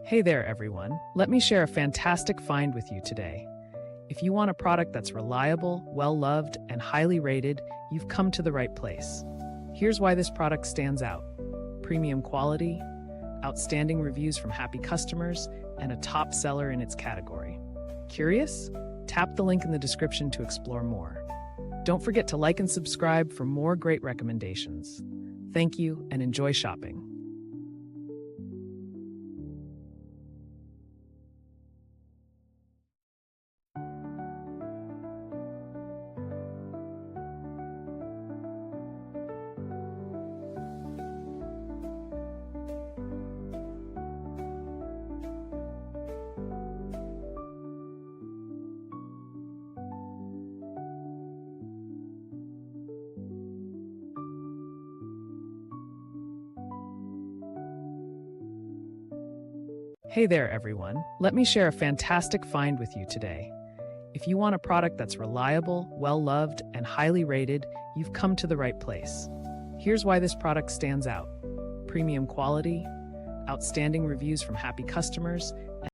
Hey there, everyone. Let me share a fantastic find with you today. If you want a product that's reliable, well-loved, and highly rated, you've come to the right place. Here's why this product stands out: premium quality, outstanding reviews from happy customers, and a top seller in its category. Curious? Tap the link in the description to explore more. Don't forget to like and subscribe for more great recommendations. Thank you and enjoy shopping. Hey there, everyone. Let me share a fantastic find with you today. If you want a product that's reliable, well-loved, and highly rated, you've come to the right place. Here's why this product stands out: premium quality, outstanding reviews from happy customers,